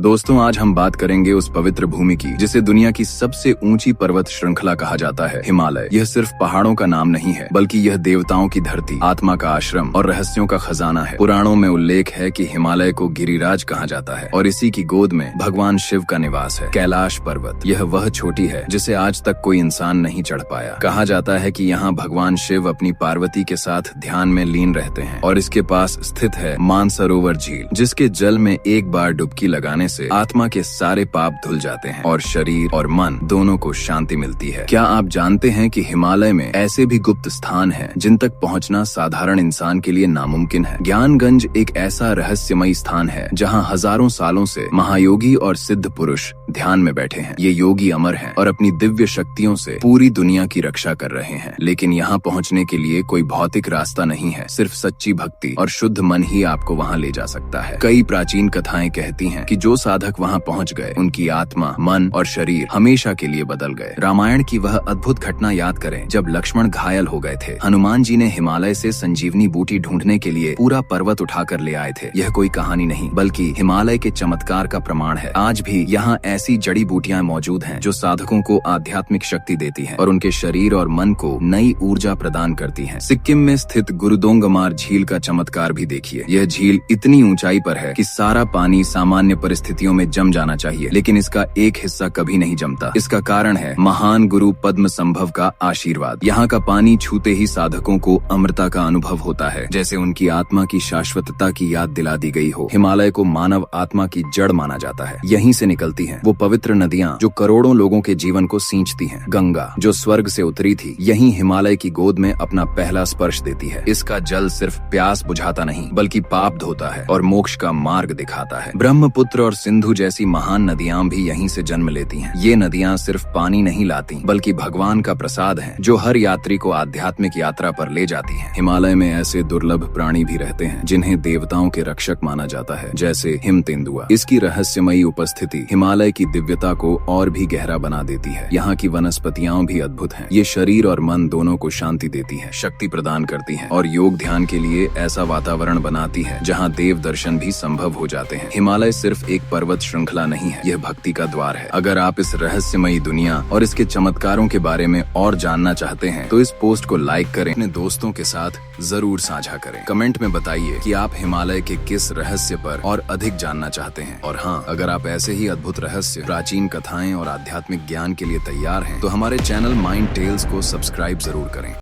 दोस्तों, आज हम बात करेंगे उस पवित्र भूमि की जिसे दुनिया की सबसे ऊंची पर्वत श्रृंखला कहा जाता है, हिमालय। यह सिर्फ पहाड़ों का नाम नहीं है, बल्कि यह देवताओं की धरती, आत्मा का आश्रम और रहस्यों का खजाना है। पुराणों में उल्लेख है कि हिमालय को गिरिराज कहा जाता है और इसी की गोद में भगवान शिव का निवास है, कैलाश पर्वत। यह वह चोटी है जिसे आज तक कोई इंसान नहीं चढ़ पाया। कहा जाता है कि यहाँ भगवान शिव अपनी पार्वती के साथ ध्यान में लीन रहते हैं और इसके पास स्थित है मानसरोवर झील, जिसके जल में एक बार डुबकी लगाने से आत्मा के सारे पाप धुल जाते हैं और शरीर और मन दोनों को शांति मिलती है। क्या आप जानते हैं कि हिमालय में ऐसे भी गुप्त स्थान हैं जिन तक पहुंचना साधारण इंसान के लिए नामुमकिन है? ज्ञानगंज एक ऐसा रहस्यमयी स्थान है जहां हजारों सालों से महायोगी और सिद्ध पुरुष ध्यान में बैठे हैं। ये योगी अमर हैं और अपनी दिव्य शक्तियों से पूरी दुनिया की रक्षा कर रहे हैं। लेकिन यहाँ पहुँचने के लिए कोई भौतिक रास्ता नहीं है, सिर्फ सच्ची भक्ति और शुद्ध मन ही आपको वहाँ ले जा सकता है। कई प्राचीन कथाएं कहती हैं कि जो साधक वहां पहुंच गए, उनकी आत्मा, मन और शरीर हमेशा के लिए बदल गए। रामायण की वह अद्भुत घटना याद करें जब लक्ष्मण घायल हो गए थे। हनुमान जी ने हिमालय से संजीवनी बूटी ढूंढने के लिए पूरा पर्वत उठाकर ले आए थे। यह कोई कहानी नहीं, बल्कि हिमालय के चमत्कार का प्रमाण है। आज भी यहाँ ऐसी जड़ी बूटियां मौजूद हैं जो साधकों को आध्यात्मिक शक्ति देती हैं और उनके शरीर और मन को नई ऊर्जा प्रदान करती हैं। सिक्किम में स्थित गुरुदोंगमार झील का चमत्कार भी देखिए। यह झील इतनी ऊंचाई पर है कि सारा पानी सामान्य परिस्थितियों में जम जाना चाहिए, लेकिन इसका एक हिस्सा कभी नहीं जमता। इसका कारण है महान गुरु पद्म संभव का आशीर्वाद। यहाँ का पानी छूते ही साधकों को अमृता का अनुभव होता है, जैसे उनकी आत्मा की शाश्वतता की याद दिला दी गई हो। हिमालय को मानव आत्मा की जड़ माना जाता है। यहीं से निकलती हैं वो पवित्र नदियाँ जो करोड़ों लोगों के जीवन को सींचती हैं। गंगा, जो स्वर्ग से उतरी थी, यहीं हिमालय की गोद में अपना पहला स्पर्श देती है। इसका जल सिर्फ प्यास बुझाता नहीं, बल्कि पाप धोता है और मोक्ष का मार्ग दिखाता है। ब्रह्मपुत्र और सिंधु जैसी महान नदियां भी यहीं से जन्म लेती हैं। ये नदियां सिर्फ पानी नहीं लाती, बल्कि भगवान का प्रसाद हैं, जो हर यात्री को आध्यात्मिक यात्रा पर ले जाती हैं। हिमालय में ऐसे दुर्लभ प्राणी भी रहते हैं जिन्हें देवताओं के रक्षक माना जाता है, जैसे हिम तेंदुआ। इसकी रहस्यमयी उपस्थिति हिमालय की दिव्यता को और भी गहरा बना देती है। यहाँ की वनस्पतियां भी अद्भुत हैं। ये शरीर और मन दोनों को शांति देती है, शक्ति प्रदान करती है और योग ध्यान के लिए ऐसा वातावरण बनाती है जहाँ देव दर्शन भी संभव हो जाते हैं। हिमालय सिर्फ एक पर्वत श्रृंखला नहीं है, यह भक्ति का द्वार है। अगर आप इस रहस्यमयी दुनिया और इसके चमत्कारों के बारे में और जानना चाहते हैं तो इस पोस्ट को लाइक करें, अपने दोस्तों के साथ जरूर साझा करें। कमेंट में बताइए कि आप हिमालय के किस रहस्य पर और अधिक जानना चाहते हैं। और हाँ, अगर आप ऐसे ही अद्भुत रहस्य, प्राचीन कथाएं और आध्यात्मिक ज्ञान के लिए तैयार हैं तो हमारे चैनल माइंड टेल्स को सब्सक्राइब जरूर करें।